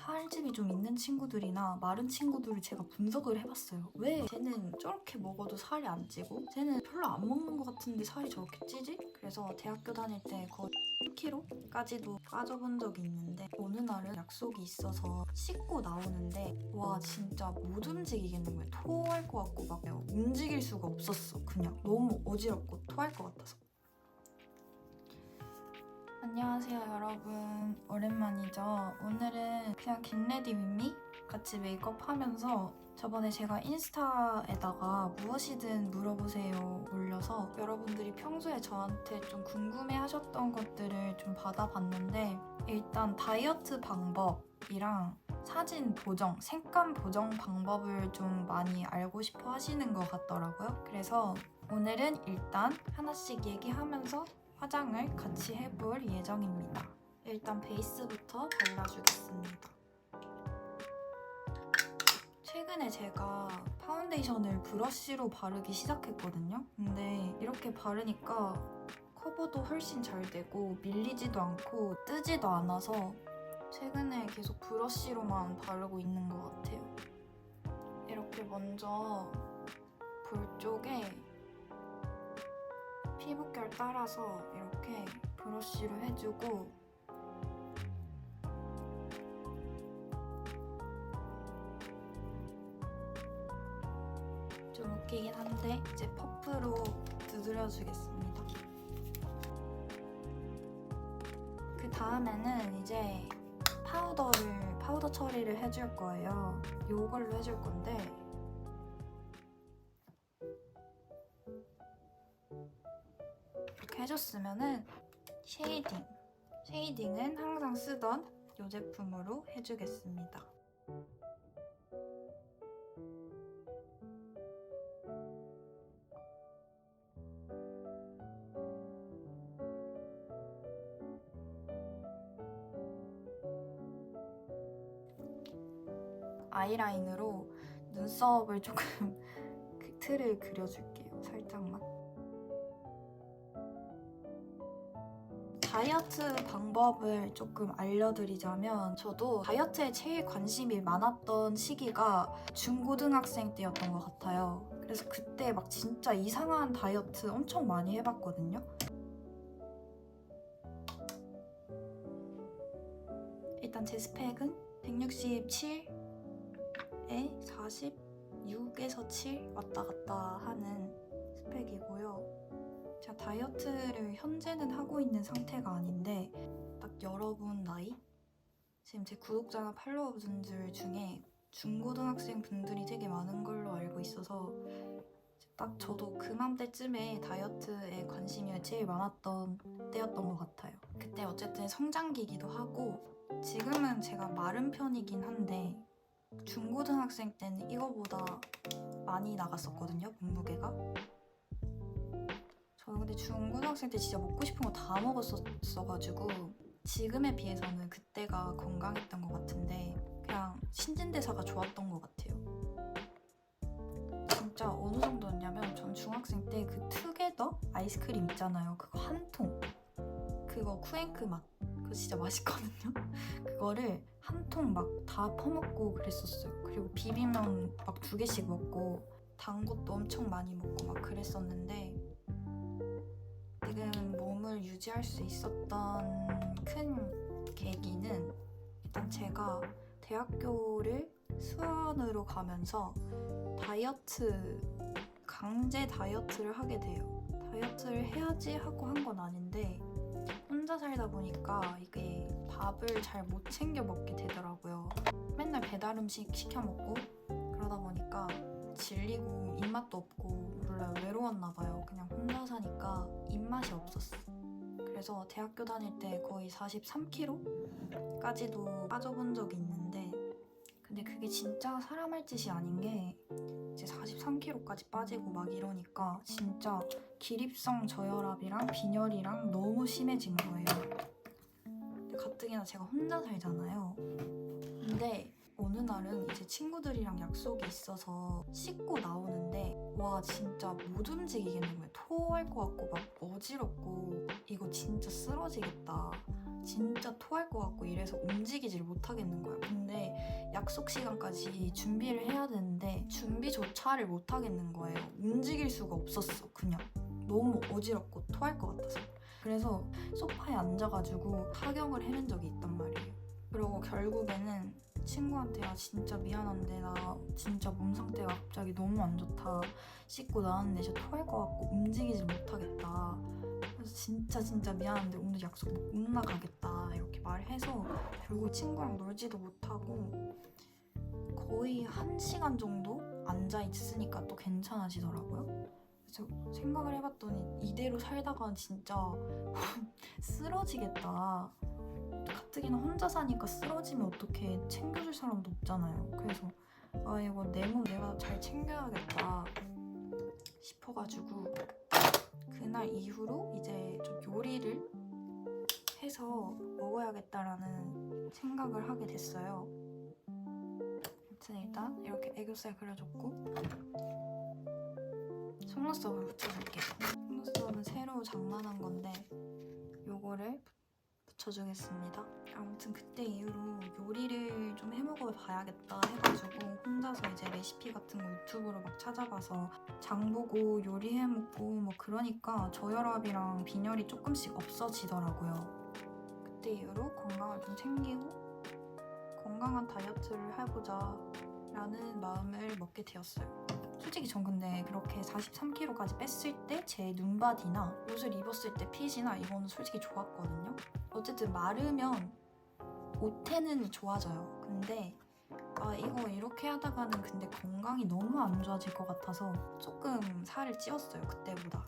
살집이 좀 있는 친구들이나 마른 친구들을 제가 분석을 해봤어요. 왜 쟤는 저렇게 먹어도 살이 안 찌고 쟤는 별로 안 먹는 것 같은데 살이 저렇게 찌지? 그래서 대학교 다닐 때 거의 10kg까지도 빠져본 적이 있는데 어느 날은 약속이 있어서 씻고 나오는데 와 진짜 못 움직이겠는 거예요. 토할 것 같고 막 움직일 수가 없었어. 그냥 너무 어지럽고 토할 것 같아서. 안녕하세요 여러분, 오랜만이죠. 오늘은 그냥 겟레디 윗미 같이 메이크업 하면서 저번에 제가 인스타에다가 무엇이든 물어보세요 올려서 여러분들이 평소에 저한테 좀 궁금해 하셨던 것들을 좀 받아봤는데, 일단 다이어트 방법이랑 사진 보정, 색감 보정 방법을 좀 많이 알고 싶어 하시는 것 같더라고요. 그래서 오늘은 일단 하나씩 얘기하면서 화장을 같이 해볼 예정입니다. 일단 베이스부터 발라주겠습니다. 최근에 제가 파운데이션을 브러쉬로 바르기 시작했거든요. 근데 이렇게 바르니까 커버도 훨씬 잘 되고 밀리지도 않고 뜨지도 않아서 최근에 계속 브러쉬로만 바르고 있는 것 같아요. 이렇게 먼저 볼 쪽에 피부결 따라서 이렇게 브러쉬로 해주고, 좀 웃기긴 한데 이제 퍼프로 두드려주겠습니다. 그 다음에는 이제 파우더 처리를 해줄 거예요. 이걸로 해줄 건데 이렇게 해줬으면은 쉐이딩은 항상 쓰던 이 제품으로 해주겠습니다. 아이라인으로 눈썹을 조금 그 틀을 그려줄게요. 살짝만. 다이어트 방법을 조금 알려드리자면, 저도 다이어트에 제일 관심이 많았던 시기가 중고등학생 때였던 것 같아요. 그래서 그때 막 진짜 이상한 다이어트 엄청 많이 해봤거든요. 일단 제 스펙은 167에 46에서 7 왔다 갔다 하는 스펙이고요. 제가 다이어트를 현재는 하고 있는 상태가 아닌데, 딱 여러분 나이? 지금 제 구독자나 팔로워분들 중에 중고등학생 분들이 되게 많은 걸로 알고 있어서 딱 저도 그맘때쯤에 다이어트에 관심이 제일 많았던 때였던 것 같아요. 그때 어쨌든 성장기이기도 하고, 지금은 제가 마른 편이긴 한데 중고등학생 때는 이거보다 많이 나갔었거든요, 몸무게가. 저 근데 중고등학생 때 진짜 먹고 싶은 거 다 먹었었어가지고 지금에 비해서는 그때가 건강했던 것 같은데 그냥 신진대사가 좋았던 것 같아요. 진짜 어느 정도였냐면, 전 중학생 때 그 투게더 아이스크림 있잖아요. 그거 한 통, 그거 쿠앤크 맛, 그거 진짜 맛있거든요. 그거를 한 통 막 다 퍼먹고 그랬었어요. 그리고 비빔면 막 2개씩 먹고 단 것도 엄청 많이 먹고 막 그랬었는데, 지금 몸을 유지할 수 있었던 큰 계기는 일단 제가 대학교를 수원으로 가면서 강제 다이어트를 하게 돼요. 다이어트를 해야지 하고 한 건 아닌데 혼자 살다 보니까 이게 밥을 잘 못 챙겨 먹게 되더라고요. 맨날 배달 음식 시켜 먹고 그러다 보니까 질리고 입맛도 없고, 몰라요, 외로웠나 봐요. 그냥 혼자 사니까 입맛이 없었어. 그래서 대학교 다닐 때 거의 43kg까지도 빠져본 적이 있는데, 근데 그게 진짜 사람 할 짓이 아닌 게 이제 43kg까지 빠지고 막 이러니까 진짜 기립성 저혈압이랑 빈혈이랑 너무 심해진 거예요. 근데 가뜩이나 제가 혼자 살잖아요. 근데 어느 날은 이제 친구들이랑 약속이 있어서 씻고 나오는데 와 진짜 못 움직이겠는 거예요. 토할 것 같고 막 어지럽고 이거 진짜 쓰러지겠다, 진짜 토할 것 같고 이래서 움직이질 못하겠는 거예요. 근데 약속 시간까지 준비를 해야 되는데 준비조차를 못 하겠는 거예요. 움직일 수가 없었어. 그냥 너무 어지럽고 토할 것 같아서. 그래서 소파에 앉아가지고 사경을 헤맨 적이 있단 말이에요. 그리고 결국에는 친구한테 야 진짜 미안한데 나 진짜 몸 상태가 갑자기 너무 안 좋다. 씻고 나왔는데 진짜 토할 것 같고 움직이질 못하겠다. 그래서 진짜 미안한데 오늘 약속 못 나가겠다 이렇게 말해서 결국 친구랑 놀지도 못하고 거의 1시간 정도 앉아있으니까 또 괜찮아지더라고요. 그래서 생각을 해봤더니 이대로 살다가 진짜 쓰러지겠다. 가뜩이나 혼자 사니까 쓰러지면 어떡해. 챙겨줄 사람도 없잖아요. 그래서 아 이거 내 몸 내가 잘 챙겨야겠다 싶어가지고 그날 이후로 이제 좀 요리를 해서 먹어야겠다라는 생각을 하게 됐어요. 아무튼 일단 이렇게 애교살 그려줬고 속눈썹을 붙여줄게요. 속눈썹은 새로 장만한 건데 요거를 붙여주겠습니다. 아무튼 그때 이후로 요리를 좀 해먹어 봐야겠다 해가지고 혼자서 이제 레시피 같은 거 유튜브로 막 찾아봐서 장 보고 요리해먹고 뭐 그러니까 저혈압이랑 빈혈이 조금씩 없어지더라고요. 그때 이후로 건강을 좀 챙기고 건강한 다이어트를 해보자 라는 마음을 먹게 되었어요. 솔직히 전 근데 그렇게 43kg까지 뺐을 때 제 눈바디나 옷을 입었을 때 핏이나 이거는 솔직히 좋았거든요. 어쨌든 마르면 옷태는 좋아져요. 근데 이거 이렇게 하다가는 근데 건강이 너무 안 좋아질 것 같아서 조금 살을 찌웠어요. 그때보다.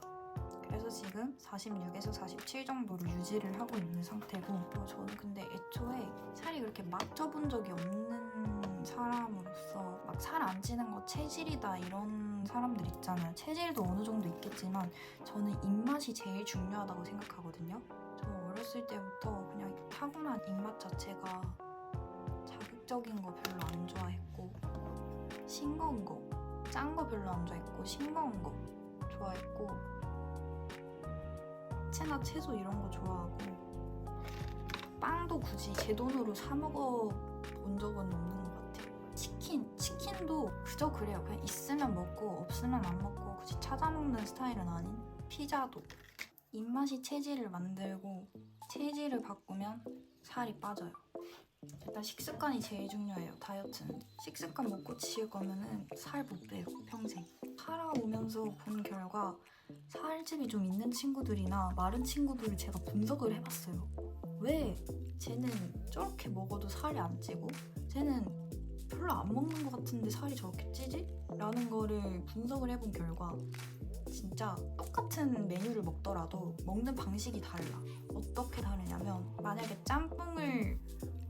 그래서 지금 46에서 47 정도로 유지를 하고 있는 상태고 저는 근데 애초에 살이 그렇게 막 쪄본 적이 없는 사람으로서 막 살 안 찌는 거 체질이다 이런 사람들 있잖아요. 체질도 어느 정도 있겠지만 저는 입맛이 제일 중요하다고 생각하거든요. 저 어렸을 때부터 그냥 타고난 입맛 자체가 자극적인 거 별로 안 좋아했고 싱거운 거, 짠 거 별로 안 좋아했고 싱거운 거 좋아했고 채나 채소 이런 거 좋아하고 빵도 굳이 제 돈으로 사 먹어 본 적은 없는 것 같아요. 치킨도 그저 그래요. 그냥 있으면 먹고 없으면 안 먹고 굳이 찾아 먹는 스타일은 아닌. 피자도 입맛이 체질을 만들고 체질을 바꾸면 살이 빠져요. 일단 식습관이 제일 중요해요. 다이어트는 식습관 못 고치실 거면은 살 못 빼요. 평생. 살아오면서 본 결과 살집이 좀 있는 친구들이나 마른 친구들을 제가 분석을 해봤어요. 왜 쟤는 저렇게 먹어도 살이 안 찌고 쟤는 별로 안 먹는 것 같은데 살이 저렇게 찌지? 라는 거를 분석을 해본 결과 진짜 똑같은 메뉴를 먹더라도 먹는 방식이 달라. 어떻게 다르냐면 만약에 짬뽕을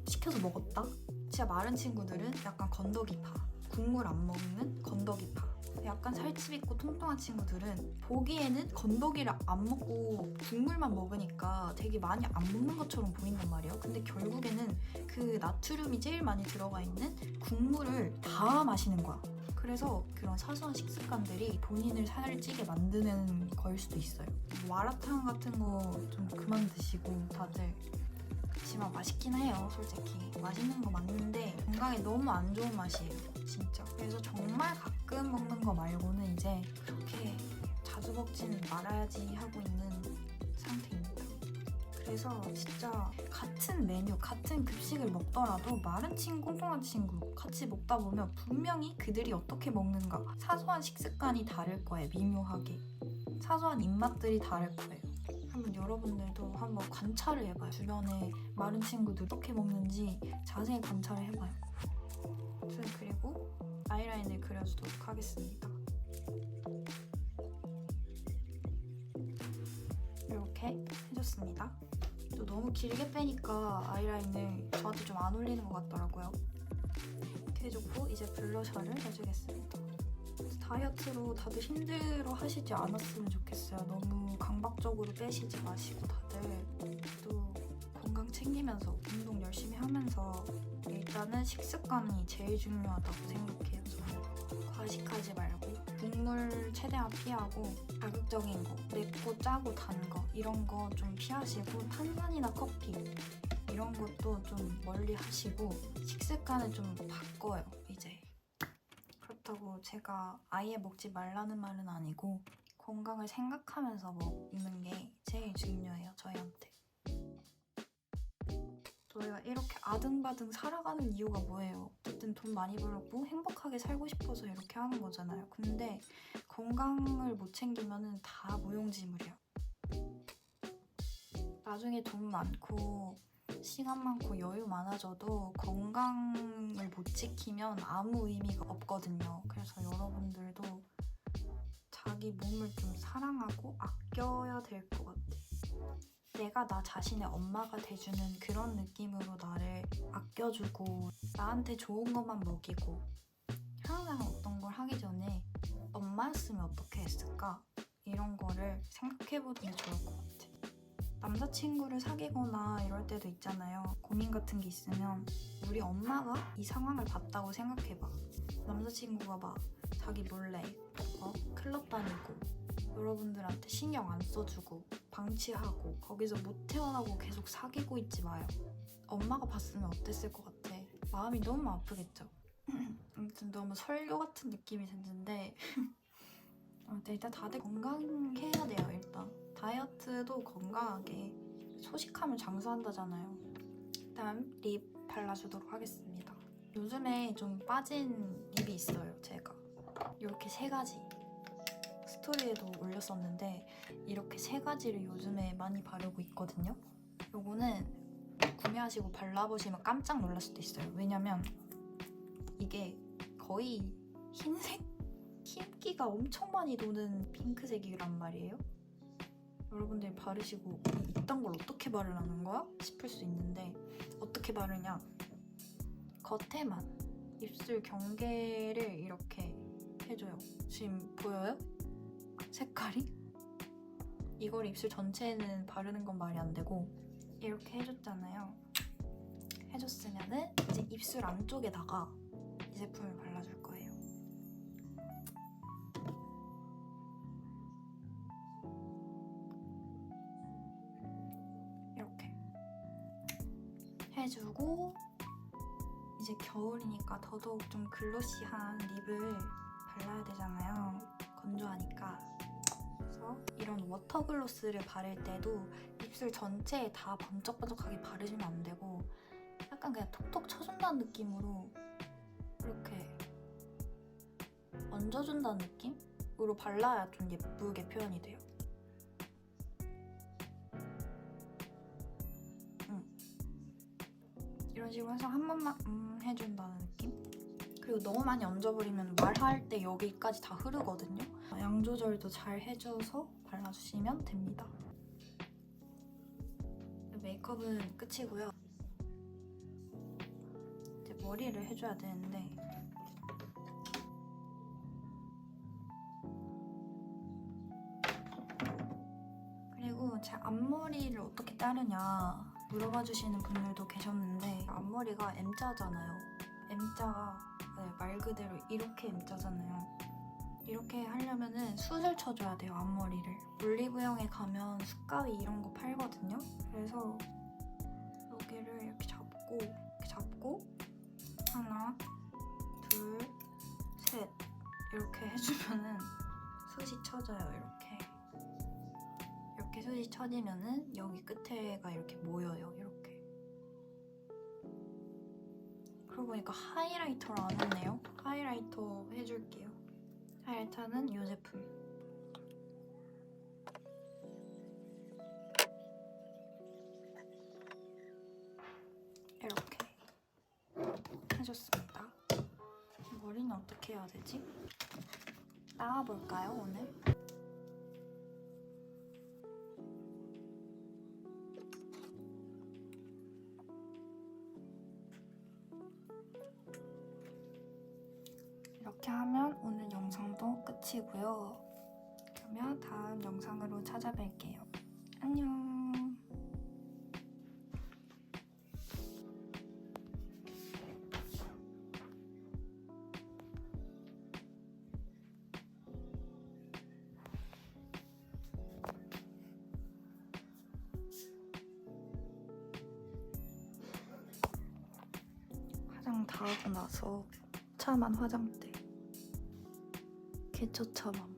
시켜서 먹었다? 진짜 마른 친구들은 약간 건더기파, 국물 안 먹는 건더기파. 약간 살집 있고 통통한 친구들은 보기에는 건더기를 안 먹고 국물만 먹으니까 되게 많이 안 먹는 것처럼 보인단 말이에요. 근데 결국에는 그 나트륨이 제일 많이 들어가 있는 국물을 다 마시는 거야. 그래서 그런 사소한 식습관들이 본인을 살을 찌게 만드는 거일 수도 있어요. 마라탕 같은 거 좀 그만 드시고 다들. 그치만 맛있긴 해요. 솔직히 맛있는 거 맞는데 건강에 너무 안 좋은 맛이에요. 진짜. 그래서 정말 가끔 먹는 거 말고는 이제 그렇게 자주 먹지는 말아야지 하고 있는 상태입니다. 그래서 진짜 같은 메뉴, 같은 급식을 먹더라도 마른 친구, 뚱뚱한 친구 같이 먹다 보면 분명히 그들이 어떻게 먹는가 사소한 식습관이 다를 거예요. 미묘하게. 사소한 입맛들이 다를 거예요. 한번 여러분들도 한번 관찰을 해봐요. 주변에 마른 친구들 어떻게 먹는지 자세히 관찰을 해봐요. 그리고 아이라인을 그려주도록 하겠습니다. 이렇게 해줬습니다. 또 너무 길게 빼니까 아이라인을 저한테 좀 안 어울리는 것 같더라고요. 이렇게 해줬고 이제 블러셔를 해주겠습니다. 다이어트로 다들 힘들어 하시지 않았으면 좋겠어요. 너무 강박적으로 빼시지 마시고 다들 또 건강 챙기면서 운동 열심히 하면서 일단은 식습관이 제일 중요하다고 생각해요. 저는 과식하지 말고 국물 최대한 피하고 자극적인 거, 맵고 짜고 단 거 이런 거 좀 피하시고 탄산이나 커피 이런 것도 좀 멀리 하시고 식습관을 좀 바꿔요, 이제. 그렇다고 제가 아예 먹지 말라는 말은 아니고 건강을 생각하면서 먹는 게 제일 중요해요, 저희한테. 저희가 이렇게 아등바등 살아가는 이유가 뭐예요? 어쨌든 돈 많이 벌었고 행복하게 살고 싶어서 이렇게 하는 거잖아요. 근데 건강을 못 챙기면 다 무용지물이야. 나중에 돈 많고 시간 많고 여유 많아져도 건강을 못 지키면 아무 의미가 없거든요. 그래서 여러분들도 자기 몸을 좀 사랑하고 아껴야 될 것 같아. 내가 나 자신의 엄마가 돼주는 그런 느낌으로 나를 아껴주고 나한테 좋은 것만 먹이고 항상 어떤 걸 하기 전에 엄마였으면 어떻게 했을까? 이런 거를 생각해보는 게 좋을 것 같아. 남자친구를 사귀거나 이럴 때도 있잖아요. 고민 같은 게 있으면 우리 엄마가 이 상황을 봤다고 생각해봐. 남자친구가 막 자기 몰래 클럽 다니고 여러분들한테 신경 안 써주고 방치하고 거기서 못 태어나고 계속 사귀고 있지 마요. 엄마가 봤으면 어땠을 것 같아? 마음이 너무 아프겠죠? 아무튼 너무 설교 같은 느낌이 드는데 아무튼 일단 다들 건강해야 돼요. 일단 다이어트도 건강하게, 소식하면 장수한다잖아요. 일단 립 발라주도록 하겠습니다. 요즘에 좀 빠진 립이 있어요. 제가 이렇게 3가지 스토리에도 올렸었는데 이렇게 3가지를 요즘에 많이 바르고 있거든요. 요거는 구매하시고 발라보시면 깜짝 놀랄 수도 있어요. 왜냐면 이게 거의 흰색? 흰기가 엄청 많이 도는 핑크색이란 말이에요. 여러분들이 바르시고 이딴 걸 어떻게 바르라는 거야? 싶을 수 있는데 어떻게 바르냐? 겉에만 입술 경계를 이렇게 해줘요. 지금 보여요? 색깔이? 이걸 입술 전체에는 바르는 건 말이 안 되고 이렇게 해줬잖아요. 해줬으면은 이제 입술 안쪽에다가 이 제품을 발라줄 거예요. 이렇게 해주고 이제 겨울이니까 더더욱 좀 글로시한 립을 발라야 되잖아요. 건조하니까. 그래서 이런 워터글로스를 바를 때도 입술 전체에 다 번쩍번쩍하게 바르시면 안 되고 약간 그냥 톡톡 쳐준다는 느낌으로 이렇게 얹어준다는 느낌으로 발라야 좀 예쁘게 표현이 돼요. 이런 식으로 해서 한 번만 해준다는 느낌? 그리고 너무 많이 얹어버리면 말할 때 여기까지 다 흐르거든요. 양 조절도 잘 해줘서 발라주시면 됩니다. 메이크업은 끝이고요. 이제 머리를 해줘야 되는데 그리고 제 앞머리를 어떻게 자르냐 물어봐 주시는 분들도 계셨는데 앞머리가 M자잖아요. M자가 말 그대로 이렇게 M자잖아요. 이렇게 하려면은 숱을 쳐줘야 돼요, 앞머리를. 올리브영에 가면 숱가위 이런 거 팔거든요. 그래서 여기를 이렇게 잡고 하나, 둘, 셋 이렇게 해주면은 숱이 쳐져요. 이렇게 숱이 쳐지면은 여기 끝에가 이렇게 모여요. 이렇게. 그러고 보니까 하이라이터를 안 했네요. 하이라이터 해줄게요. 하이라이터는 이 제품. 이렇게 해줬습니다. 머리는 어떻게 해야 되지? 나와볼까요, 오늘? 이렇게 하면 오늘 영상도 끝이고요. 그러면 다음 영상으로 찾아뵐게요. 안녕. 하고 나서 처참한 화장대 개처참함.